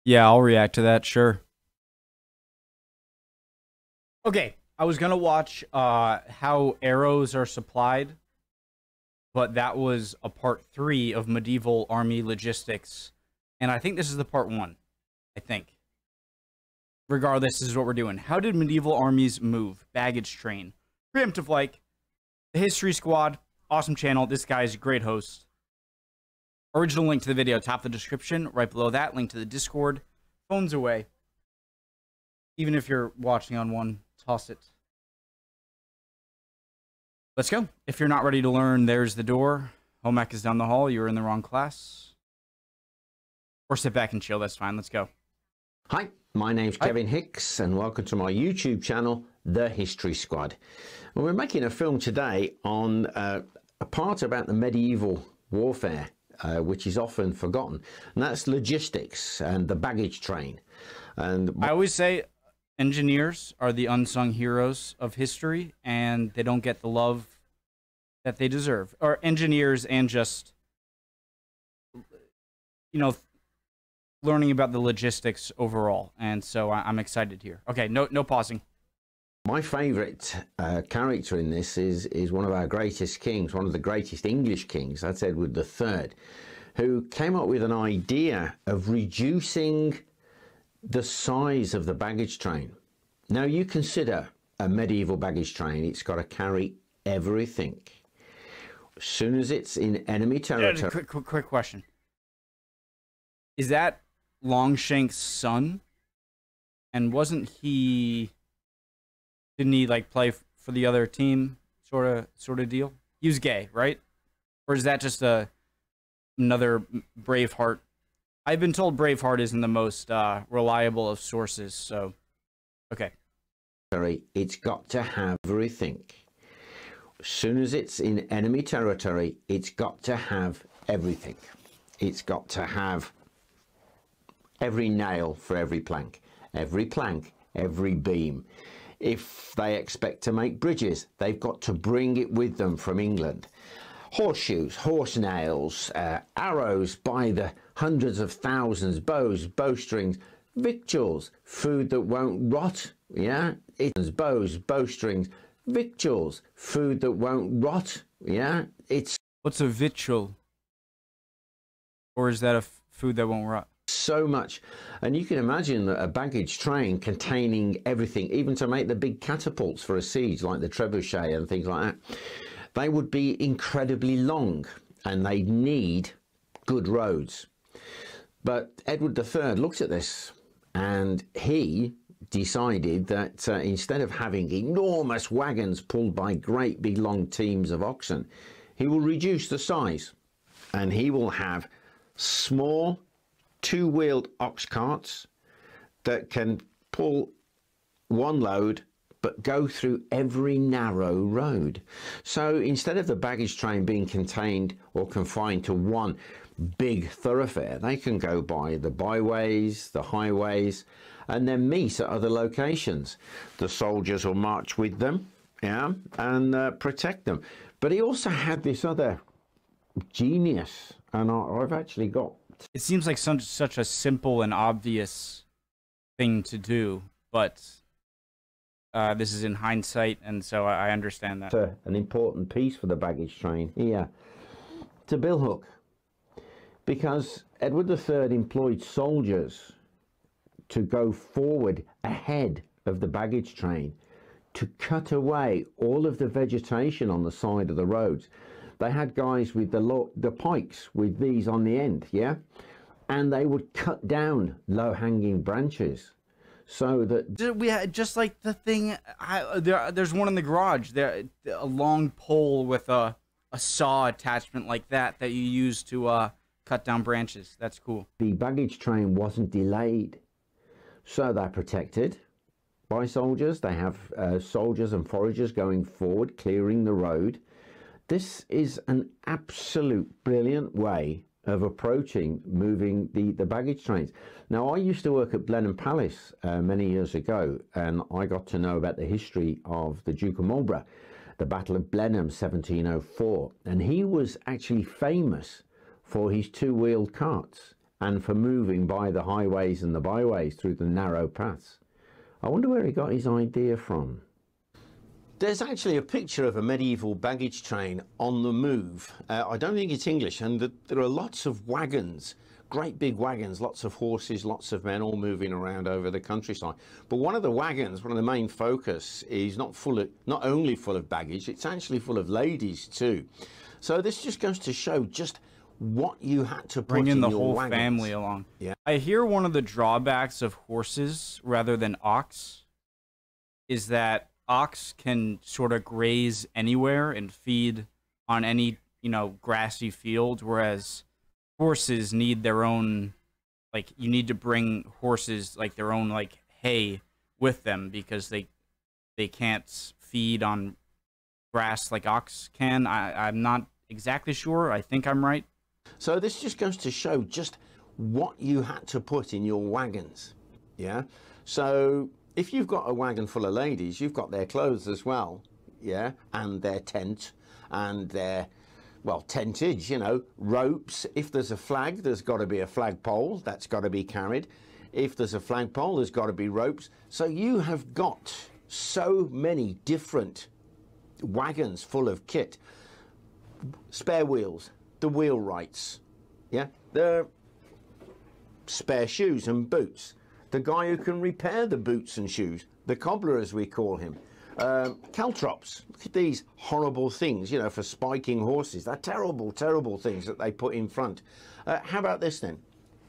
Yeah, I'll react to that, sure. Okay, I was gonna watch how arrows are supplied, but that was a part 3 of medieval army logistics, and I think this is the part 1. I think. Regardless, this is what we're doing. How did medieval armies move? Baggage train. Preemptive like. The History Squad. Awesome channel. This guy's a great host. Original link to the video, top of the description. Right below that, link to the Discord. Phones away. Even if you're watching on one, toss it. Let's go. If you're not ready to learn, there's the door. Home ec is down the hall. You're in the wrong class. Or sit back and chill. That's fine. Let's go. Hi, my name's Kevin Hicks and welcome to my YouTube channel, The History Squad. And we're making a film today on a part about the medieval warfare, which is often forgotten, and that's logistics and the baggage train. And I always say engineers are the unsung heroes of history, and they don't get the love that they deserve. Or engineers and just, you know, learning about the logistics overall. And so I'm excited here. Okay, no pausing. My favourite character in this is one of our greatest kings, one of the greatest English kings, that's Edward III, who came up with an idea of reducing the size of the baggage train. Now you consider a medieval baggage train, it's got to carry everything. As soon as it's in enemy territory... Quick question. Is that Longshank's son? And didn't he like play for the other team sort of deal? He was gay, right? Or is that just another Braveheart? I've been told Braveheart isn't the most reliable of sources, so okay. It's got to have everything. As soon as it's in enemy territory, it's got to have everything. It's got to have every nail for every plank, every beam. If they expect to make bridges, they've got to bring it with them from England. Horseshoes, horse nails, arrows by the hundreds of thousands, bows, bowstrings, victuals, food that won't rot, yeah? It's bows, bowstrings, victuals, food that won't rot, yeah? It's... What's a victual? Or is that a food that won't rot? So much. And you can imagine that a baggage train containing everything, even to make the big catapults for a siege like the trebuchet and things like that, they would be incredibly long and they'd need good roads. But Edward III looked at this and he decided that instead of having enormous wagons pulled by great big long teams of oxen, he will reduce the size and he will have small two-wheeled ox carts that can pull one load but go through every narrow road. So instead of the baggage train being contained or confined to one big thoroughfare, they can go by the byways, the highways, and then meet at other locations. The soldiers will march with them, yeah, and protect them. But he also had this other genius, and I've actually got... It seems like such a simple and obvious thing to do, but this is in hindsight, and so I understand that. An important piece for the baggage train here. It's a billhook, because Edward III employed soldiers to go forward ahead of the baggage train to cut away all of the vegetation on the side of the roads. They had guys with the pikes with these on the end, yeah? And they would cut down low-hanging branches so that... We had, just like the thing, there's one in the garage, there, a long pole with a saw attachment like that you use to cut down branches. That's cool. The baggage train wasn't delayed, so they're protected by soldiers. They have soldiers and foragers going forward, clearing the road. This is an absolute brilliant way of approaching moving the baggage trains. Now, I used to work at Blenheim Palace many years ago, and I got to know about the history of the Duke of Marlborough, the Battle of Blenheim, 1704. And he was actually famous for his two-wheeled carts and for moving by the highways and the byways through the narrow paths. I wonder where he got his idea from. There's actually a picture of a medieval baggage train on the move. I don't think it's English, and there are lots of wagons, great big wagons, lots of horses, lots of men all moving around over the countryside. But one of the wagons, one of the main focus, is not only full of baggage, it's actually full of ladies too. So this just goes to show just what you had to put in your wagons. Bring in the whole family along. Yeah. I hear one of the drawbacks of horses rather than ox is that ox can sort of graze anywhere and feed on any, grassy field, whereas horses need their own, you need to bring horses their own hay with them because they can't feed on grass like ox can. I'm not exactly sure. I think I'm right. So this just goes to show just what you had to put in your wagons. Yeah. So if you've got a wagon full of ladies, you've got their clothes as well, yeah, and their tent and their, tentage, ropes. If there's a flag, there's got to be a flagpole that's got to be carried. If there's a flagpole, there's got to be ropes. So you have got so many different wagons full of kit. Spare wheels, the wheelwrights, yeah, the spare shoes and boots. The guy who can repair the boots and shoes, the cobbler as we call him. Caltrops, look at these horrible things, for spiking horses. They're terrible, terrible things that they put in front. How about this then?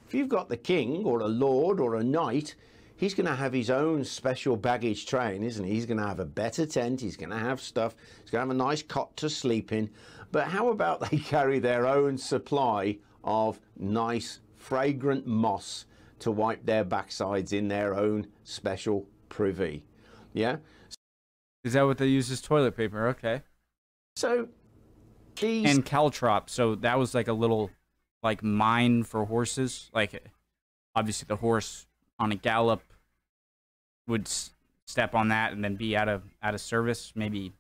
If you've got the king or a lord or a knight, he's going to have his own special baggage train, isn't he? He's going to have a better tent, he's going to have stuff, he's going to have a nice cot to sleep in. But how about they carry their own supply of nice, fragrant moss to wipe their backsides in their own special privy? Yeah. Is that what they use as toilet paper? Okay. So these and caltrop. So that was like a little mine for horses. Obviously the horse on a gallop would step on that and then be out of service. Maybe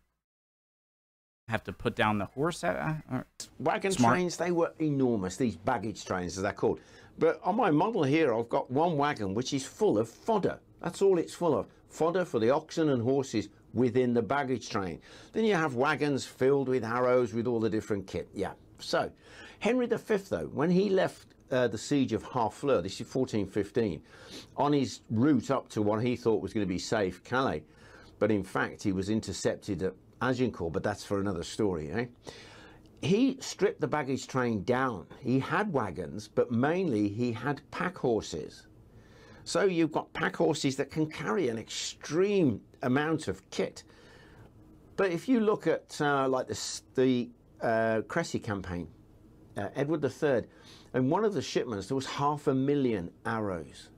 have to put down the horse. Wagon trains, they were enormous. These baggage trains, as they're called. But on my model here, I've got one wagon which is full of fodder. That's all it's full of. Fodder for the oxen and horses within the baggage train. Then you have wagons filled with arrows with all the different kit. Yeah. So Henry V, though, when he left the siege of Harfleur, this is 1415, on his route up to what he thought was going to be safe, Calais, but in fact he was intercepted at Agincourt, but that's for another story, eh? He stripped the baggage train down. He had wagons, but mainly he had pack horses. So you've got pack horses that can carry an extreme amount of kit. But if you look at the Cressy campaign, Edward III, and one of the shipments, there was 500,000 arrows.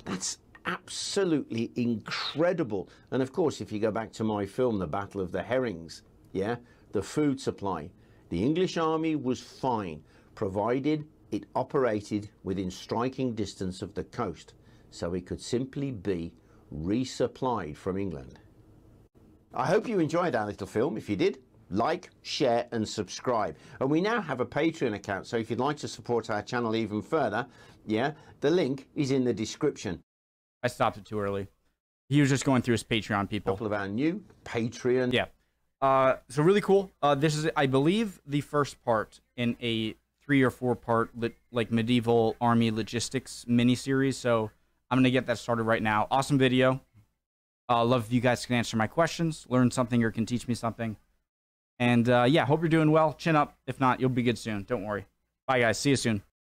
That's absolutely incredible. And of course, if you go back to my film, The Battle of the Herrings, yeah, the food supply, the English army was fine, provided it operated within striking distance of the coast, so it could simply be resupplied from England. I hope you enjoyed our little film. If you did, like, share and subscribe. And we now have a Patreon account, so if you'd like to support our channel even further, yeah, the link is in the description. I stopped it too early. He was just going through his Patreon, people. A couple of our new Patreon. Yeah. So really cool. This is, I believe, the first part in a 3 or 4 part medieval army logistics miniseries. So I'm gonna get that started right now. Awesome video. Love if you guys can answer my questions, learn something, or can teach me something. And yeah, hope you're doing well. Chin up. If not, you'll be good soon. Don't worry. Bye, guys. See you soon.